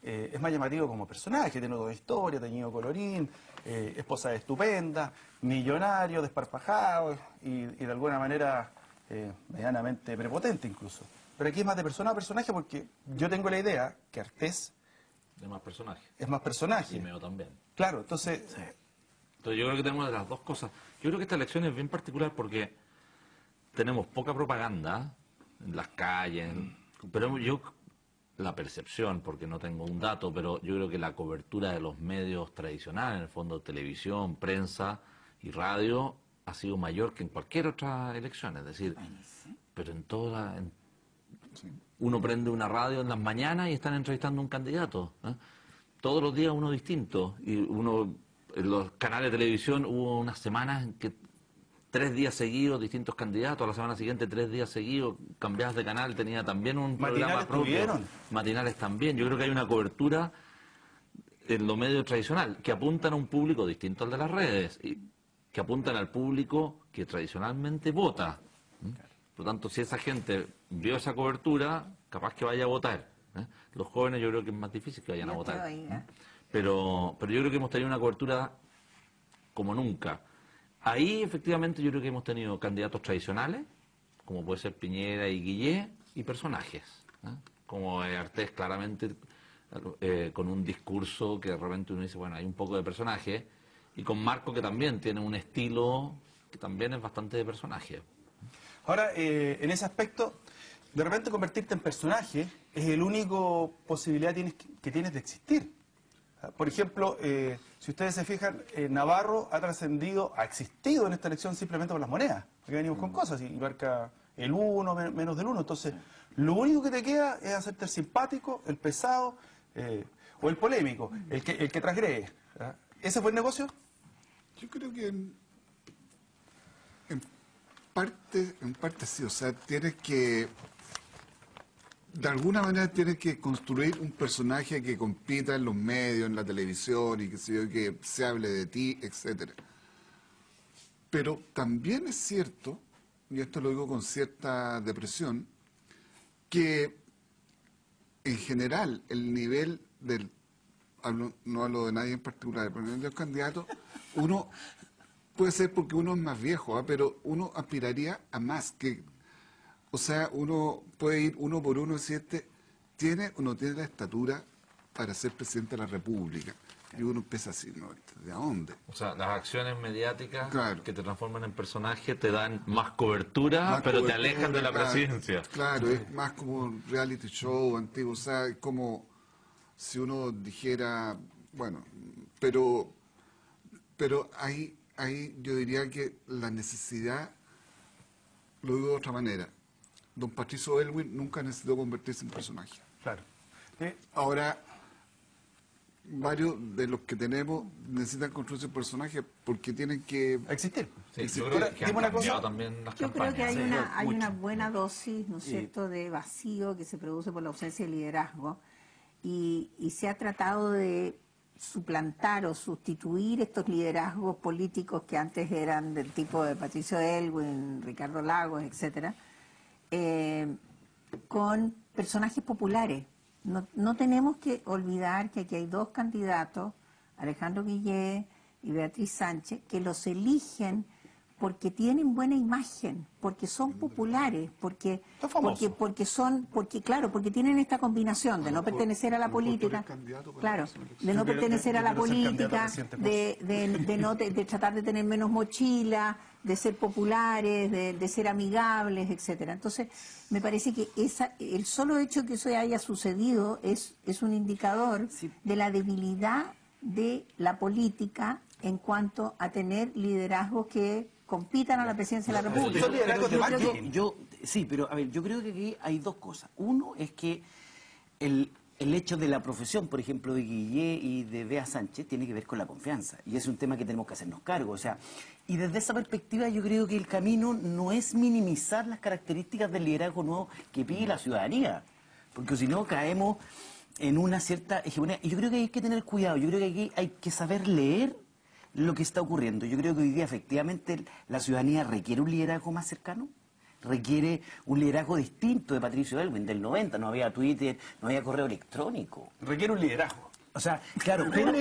A: es más llamativo como personaje, tiene toda historia, teñido colorín, esposa estupenda, millonario, desparpajado y de alguna manera medianamente prepotente incluso. Pero aquí es más de persona a personaje porque yo tengo la idea que Artés
E: es más personaje.
A: Es más personaje.
E: Y Meo también.
A: Claro, entonces...
E: Sí. Entonces yo creo que tenemos las dos cosas. Yo creo que esta elección es bien particular porque tenemos poca propaganda en las calles, pero la percepción, porque no tengo un dato, pero yo creo que la cobertura de los medios tradicionales, en el fondo televisión, prensa y radio, ha sido mayor que en cualquier otra elección. Es decir, pero en toda... Uno prende una radio en las mañanas y están entrevistando a un candidato. Todos los días uno distinto. Y en los canales de televisión hubo unas semanas en que 3 días seguidos distintos candidatos, a la semana siguiente 3 días seguidos, cambiabas de canal, tenía también un programa propio. Matinales también. Yo creo que hay una cobertura en lo medio tradicional, que apuntan a un público distinto al de las redes, y que apuntan al público que tradicionalmente vota. Por lo tanto, si esa gente vio esa cobertura, capaz que vaya a votar. Los jóvenes yo creo que es más difícil que vayan a votar. Pero yo creo que hemos tenido una cobertura como nunca. Ahí, efectivamente, yo creo que hemos tenido candidatos tradicionales, como puede ser Piñera y Guillé, y personajes, como Artés, claramente, con un discurso que de repente uno dice, bueno, hay un poco de personaje, y con Marco, que también tiene un estilo que también es bastante de personaje.
A: Ahora, en ese aspecto, de repente convertirte en personaje es el único posibilidad que tienes de existir. Por ejemplo, si ustedes se fijan, Navarro ha existido en esta elección simplemente por las monedas, porque venimos con cosas y marca el 1, menos del 1. Entonces, lo único que te queda es hacerte el simpático, el pesado o el polémico, el que transgrede. ¿Ese fue el negocio?
G: Yo creo que en parte sí. O sea, tienes que... De alguna manera tienes que construir un personaje que compita en los medios, en la televisión y que se hable de ti, etcétera. Pero también es cierto, y esto lo digo con cierta depresión, que en general el nivel no hablo de nadie en particular, pero el nivel de los candidatos, uno puede ser porque uno es más viejo, pero uno aspiraría a más que... O sea, uno puede ir uno por uno y decirte, ¿tiene o no tiene la estatura para ser presidente de la República? Y uno empieza así, ¿no? ¿De dónde?
E: O sea, las acciones mediáticas
G: Claro.
E: que te transforman en personaje te dan más cobertura, pero te alejan de la
G: claro,
E: presidencia.
G: Claro, es más como un reality show antiguo, o sea, es como si uno dijera, bueno, pero ahí yo diría que la necesidad, lo digo de otra manera, don Patricio Aylwin nunca necesitó convertirse en personaje.
A: Claro.
G: Ahora, varios de los que tenemos necesitan construirse personajes porque tienen que
A: existir.
E: Sí,
G: existir.
E: yo creo que han
A: Dime una cosa.
E: cambiado también las
D: Yo creo que
E: campañas.
D: hay
A: mucho.
D: una buena dosis, ¿no es cierto?, de vacío que se produce por la ausencia de liderazgo y se ha tratado de suplantar o sustituir estos liderazgos políticos que antes eran del tipo de Patricio Aylwin, Ricardo Lagos, etcétera, con personajes populares. No tenemos que olvidar que aquí hay dos candidatos, Alejandro Guillé y Beatriz Sánchez, que los eligen porque tienen buena imagen, porque son populares, porque tienen esta combinación de no pertenecer a la política, claro, de no pertenecer a la política, de tratar de tener menos mochila, de ser populares, de ser amigables, etcétera. Entonces, me parece que el solo hecho que eso haya sucedido es un indicador de la debilidad de la política en cuanto a tener liderazgos que compitan a la presidencia de la República.
F: Sí, pero a ver, yo creo que aquí hay dos cosas. Uno es que el hecho de la profesión, por ejemplo, de Guillé y de Bea Sánchez, tiene que ver con la confianza. Y es un tema que tenemos que hacernos cargo. O sea, y desde esa perspectiva yo creo que el camino no es minimizar las características del liderazgo nuevo que pide la ciudadanía. Porque si no caemos en una cierta hegemonía. Y yo creo que hay que tener cuidado. Yo creo que aquí hay que saber leer lo que está ocurriendo. Yo creo que hoy día efectivamente la ciudadanía requiere un liderazgo más cercano, requiere un liderazgo distinto de Patricio Aylwin, del 90, no había Twitter, no había correo electrónico.
A: Requiere un liderazgo.
F: O sea, claro,
A: pero
F: un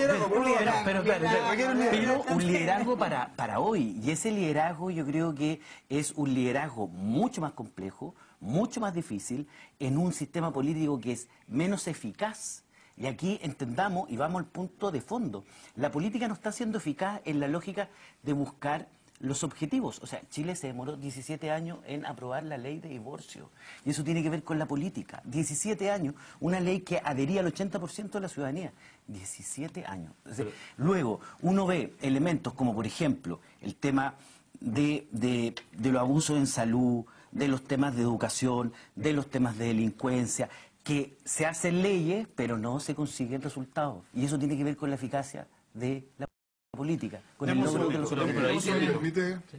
F: liderazgo para hoy. Y ese liderazgo yo creo que es un liderazgo mucho más complejo, mucho más difícil, en un sistema político que es menos eficaz. Y aquí entendamos y vamos al punto de fondo. La política no está siendo eficaz en la lógica de buscar los objetivos. O sea, Chile se demoró 17 años en aprobar la ley de divorcio. Y eso tiene que ver con la política. 17 años, una ley que adhería al 80% de la ciudadanía. 17 años. Entonces, luego, uno ve elementos como, por ejemplo, el tema de los abusos en salud, de los temas de educación, de los temas de delincuencia, que se hacen leyes, pero no se consiguen resultados. Y eso tiene que ver con la eficacia de la política, con el logro de los objetivos.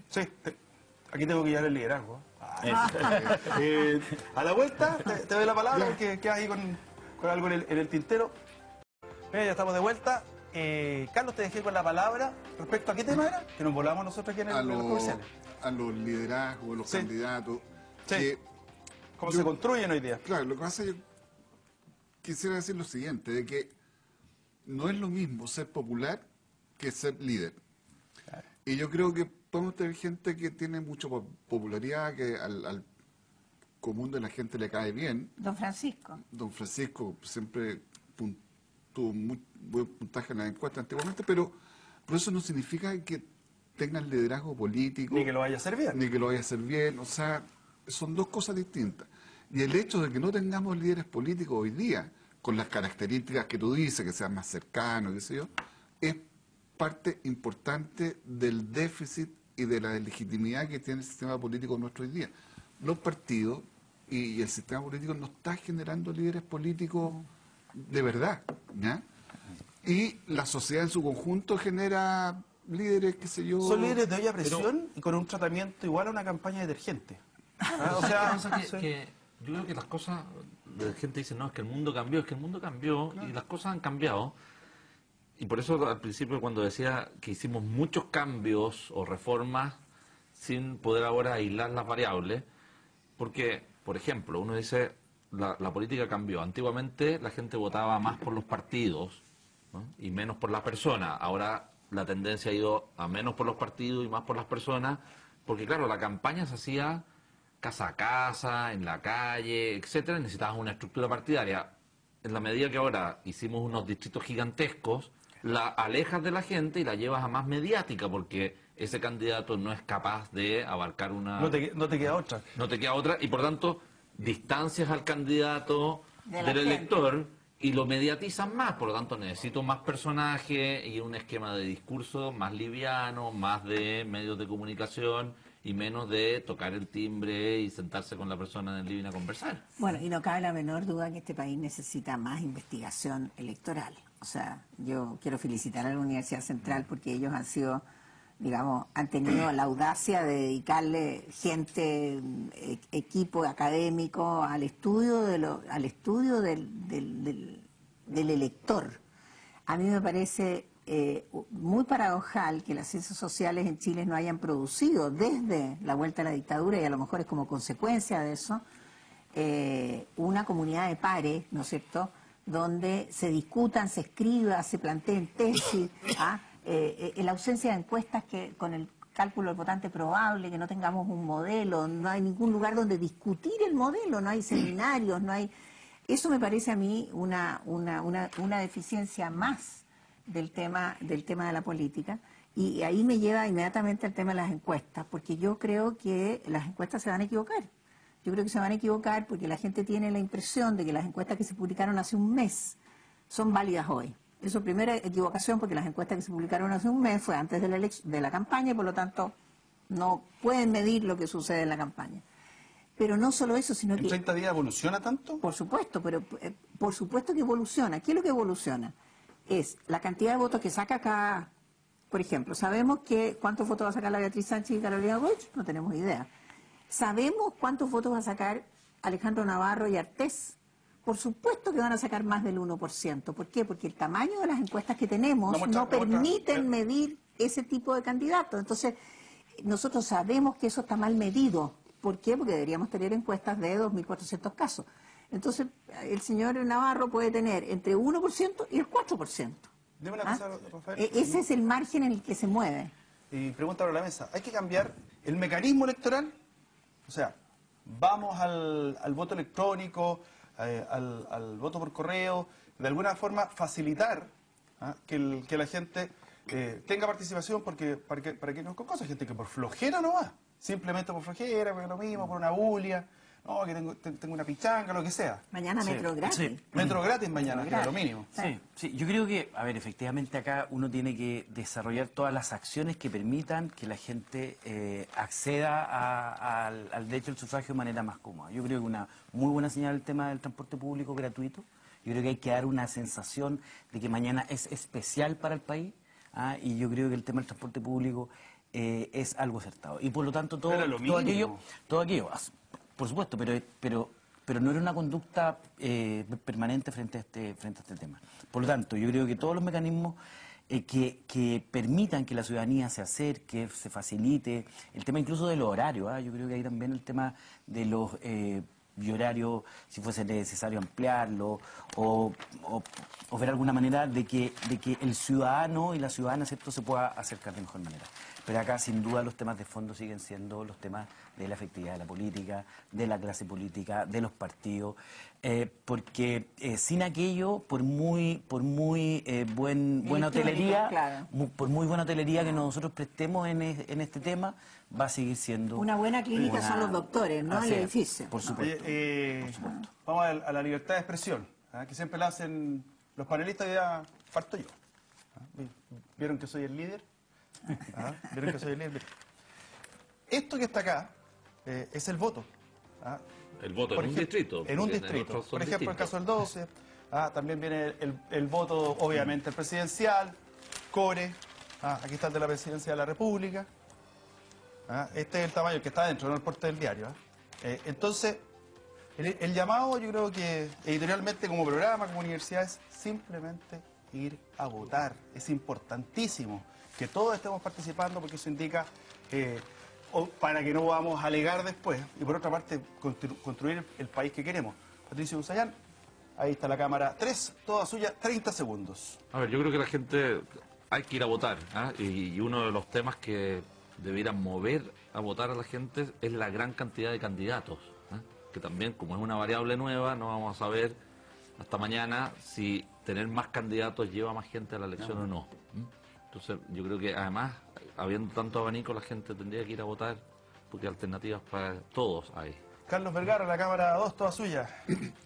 A: Sí, aquí tengo que llevar el liderazgo. A la vuelta te doy la palabra, que quedas ahí con algo en el tintero. Mira, ya estamos de vuelta. Carlos, te dejé con la palabra. ¿Respecto a qué tema era? Que nos volamos nosotros aquí en los comerciales.
G: A los liderazgos, los candidatos.
A: Sí. ¿Cómo se construyen hoy día?
G: Claro, lo que pasa es que yo quisiera decir lo siguiente, de que no es lo mismo ser popular que ser líder. Claro. Y yo creo que podemos tener gente que tiene mucha popularidad, que al común de la gente le cae bien.
D: Don Francisco.
G: Don Francisco siempre tuvo muy buen puntaje en la encuesta antiguamente, pero eso no significa que tengan liderazgo político.
A: Ni que lo vaya a hacer bien.
G: Ni que lo vaya a hacer bien. O sea, son dos cosas distintas. Y el hecho de que no tengamos líderes políticos hoy día, con las características que tú dices, que sean más cercanos, qué sé yo, es parte importante del déficit y de la legitimidad que tiene el sistema político nuestro hoy día. Los partidos y el sistema político no está generando líderes políticos de verdad, ¿ya? Y la sociedad en su conjunto genera líderes, qué sé yo...
A: Son líderes de olla a presión y con un tratamiento igual a una campaña detergente.
E: O sea, que yo creo que las cosas, la gente dice, no, es que el mundo cambió, es que el mundo cambió, claro. Y las cosas han cambiado. Y por eso al principio cuando decía que hicimos muchos cambios o reformas sin poder ahora aislar las variables, porque, por ejemplo, uno dice, la política cambió. Antiguamente la gente votaba más por los partidos, ¿no? Y menos por las personas. Ahora la tendencia ha ido a menos por los partidos y más por las personas, porque claro, la campaña se hacía casa a casa, en la calle, etcétera, necesitabas una estructura partidaria. En la medida que ahora hicimos unos distritos gigantescos, la alejas de la gente y la llevas a más mediática, porque ese candidato no es capaz de abarcar una...
A: No te queda otra.
E: No te queda otra, y por tanto distancias al candidato del elector y lo mediatizan más. Por lo tanto necesito más personajes y un esquema de discurso más liviano, más de medios de comunicación y menos de tocar el timbre y sentarse con la persona en el living a conversar.
D: Bueno, y no cabe la menor duda que este país necesita más investigación electoral. O sea, yo quiero felicitar a la Universidad Central porque ellos han sido, digamos, han tenido la audacia de dedicarle gente, equipo académico al estudio del elector. A mí me parece muy paradojal que las ciencias sociales en Chile no hayan producido desde la vuelta a la dictadura, y a lo mejor es como consecuencia de eso, una comunidad de pares, ¿no es cierto?, donde se discutan, se escriba, se planteen tesis, en la ausencia de encuestas que con el cálculo del votante probable, que no tengamos un modelo, no hay ningún lugar donde discutir el modelo, no hay seminarios, no hay... Eso me parece a mí una deficiencia más del tema de la política, y ahí me lleva inmediatamente al tema de las encuestas, porque yo creo que las encuestas se van a equivocar. Yo creo que se van a equivocar porque la gente tiene la impresión de que las encuestas que se publicaron hace un mes son válidas hoy. Eso es primera equivocación, porque las encuestas que se publicaron hace un mes fue antes de la campaña y por lo tanto no pueden medir lo que sucede en la campaña. Pero no solo eso, sino que...
A: ¿En 30 días evoluciona tanto?
D: Por supuesto, pero por supuesto que evoluciona. ¿Qué es lo que evoluciona? Es la cantidad de votos que saca cada... Por ejemplo, sabemos que cuántos votos va a sacar la Beatriz Sánchez y Carolina Boich, no tenemos idea. ¿Sabemos cuántos votos va a sacar Alejandro Navarro y Artés? Por supuesto que van a sacar más del 1%. ¿Por qué? Porque el tamaño de las encuestas que tenemos no permiten medir ese tipo de candidatos. Entonces, nosotros sabemos que eso está mal medido. ¿Por qué? Porque deberíamos tener encuestas de 2.400 casos. Entonces, el señor Navarro puede tener entre 1% y el 4%.
A: Dime una cosa, Rafael.
D: Ese es el margen en el que se mueve.
A: Y pregunta sobre la mesa, ¿hay que cambiar el mecanismo electoral? O sea, vamos al voto electrónico, al voto por correo, de alguna forma facilitar que la gente tenga participación, porque para que no con cosas, gente que por flojera no va, simplemente por flojera, por lo mismo, por una bulia, no, que tengo una pichanga, lo que sea.
D: Mañana metro gratis.
F: Sí.
A: Metro gratis mañana, que es lo mínimo.
F: Sí, yo creo que, a ver, efectivamente acá uno tiene que desarrollar todas las acciones que permitan que la gente acceda al derecho al sufragio de manera más cómoda. Yo creo que una muy buena señal el tema del transporte público gratuito. Yo creo que hay que dar una sensación de que mañana es especial para el país, y yo creo que el tema del transporte público es algo acertado. Y por lo tanto todo aquello, por supuesto, pero no era una conducta permanente frente a este tema. Por lo tanto, yo creo que todos los mecanismos que permitan que la ciudadanía se acerque, se facilite, el tema incluso de los horarios, yo creo que ahí también el tema de los horarios, si fuese necesario ampliarlo, o ver alguna manera de que el ciudadano y la ciudadana, ¿cierto?, se pueda acercar de mejor manera. Pero acá, sin duda, los temas de fondo siguen siendo los temas de la efectividad de la política, de la clase política, de los partidos, porque sin aquello, por muy buena hotelería,
D: claro,
F: por muy buena hotelería que nosotros prestemos en este tema, va a seguir siendo...
D: Una buena clínica son los doctores, no el edificio.
F: Por supuesto.
A: Vamos a la libertad de expresión, que siempre la hacen los panelistas, y ya parto yo. ¿Vieron que soy el líder? ¿Vieron que soy el líder? Esto que está acá es el voto.
E: El voto en un distrito.
A: En un distrito. Por ejemplo, el caso del 12. También viene el voto, obviamente, el presidencial, core. Aquí está el de la presidencia de la República. Este es el tamaño que está dentro, no el porte del diario. Entonces, el llamado, yo creo que editorialmente, como programa, como universidad, es simplemente ir a votar. Es importantísimo que todos estemos participando, porque eso indica para que no vamos a alegar después, y por otra parte construir el país que queremos. Patricio Busayán, ahí está la cámara 3, toda suya, 30 segundos.
E: A ver, yo creo que la gente hay que ir a votar, y uno de los temas que debieran mover a votar a la gente es la gran cantidad de candidatos, que también, como es una variable nueva, no vamos a saber hasta mañana si tener más candidatos lleva más gente a la elección o no. Entonces yo creo que además, habiendo tanto abanico, la gente tendría que ir a votar porque alternativas para todos hay.
A: Carlos Vergara, la Cámara 2, toda suya.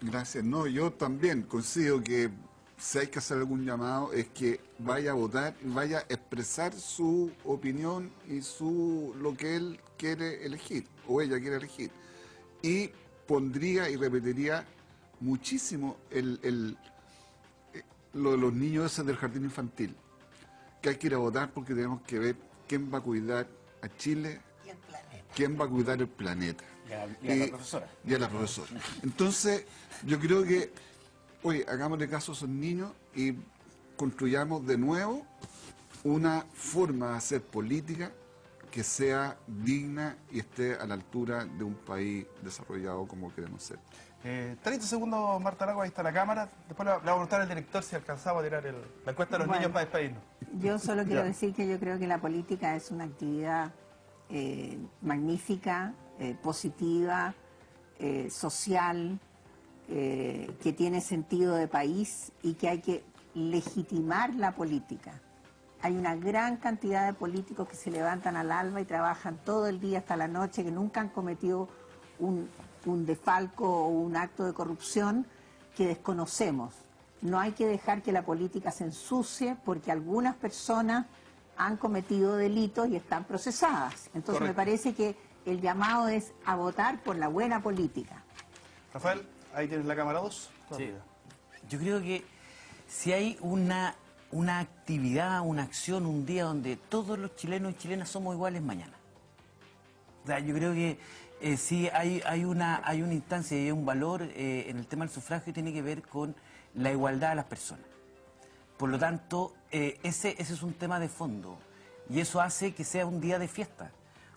G: Gracias. No, yo también coincido que si hay que hacer algún llamado es que vaya a votar, vaya a expresar su opinión y lo que él quiere elegir o ella quiere elegir. Y pondría y repetiría muchísimo lo de los niños esos del jardín infantil, que hay que ir a votar porque tenemos que ver quién va a cuidar a Chile, quién va a cuidar el planeta.
F: Y a la profesora.
G: Y a la profesora. Entonces, yo creo que, oye, hagámosle caso a esos niños y construyamos de nuevo una forma de hacer política que sea digna y esté a la altura de un país desarrollado como queremos ser.
A: 30 segundos, Marta Lago, ahí está la cámara. Después le vamos a preguntar al director si alcanzaba a tirar la encuesta de los niños para despedirnos.
D: Yo solo quiero decir que yo creo que la política es una actividad magnífica, positiva, social, que tiene sentido de país y que hay que legitimar la política. Hay una gran cantidad de políticos que se levantan al alba y trabajan todo el día hasta la noche, que nunca han cometido un defalco o un acto de corrupción que desconocemos. No hay que dejar que la política se ensucie porque algunas personas han cometido delitos y están procesadas. Entonces
A: Correcto.
D: Me parece que el llamado es a votar por la buena política.
A: Rafael, ahí tienes la Cámara 2.
F: Sí. Yo creo que si hay una actividad, una acción, un día donde todos los chilenos y chilenas somos iguales mañana. O sea, yo creo que sí hay una instancia y hay un valor en el tema del sufragio que tiene que ver con la igualdad de las personas. Por lo tanto, ese es un tema de fondo y eso hace que sea un día de fiesta,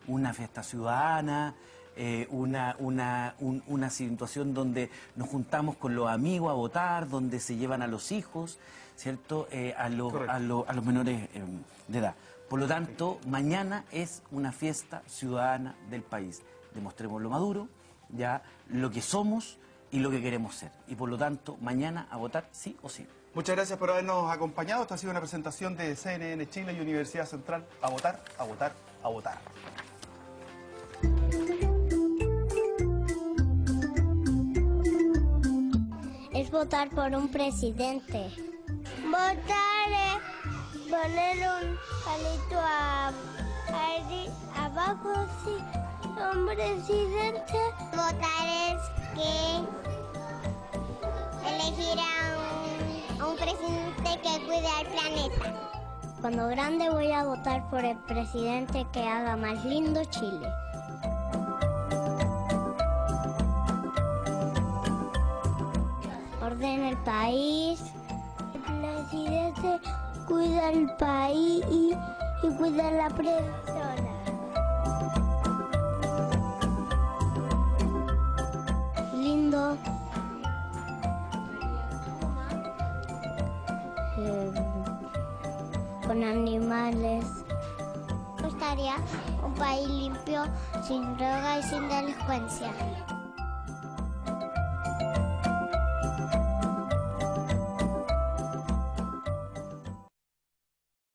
F: una fiesta ciudadana, una situación donde nos juntamos con los amigos a votar, donde se llevan a los hijos, ¿cierto? A los menores de edad. Por lo tanto, mañana es una fiesta ciudadana del país. Demostremos lo maduro, ya lo que somos y lo que queremos ser. Y por lo tanto, mañana a votar sí o sí.
A: Muchas gracias por habernos acompañado. Esta ha sido una presentación de CNN Chile y Universidad Central. A votar, a votar, a votar.
K: Es votar por un presidente. Votar es poner un palito abajo, sí, un presidente. Votar es que elegir a un presidente que cuide al planeta. Cuando grande voy a votar por el presidente que haga más lindo Chile. Ordena el país. El presidente cuida el país y cuida a la persona. Lindo. Con animales. Me gustaría un país limpio, sin droga y sin delincuencia.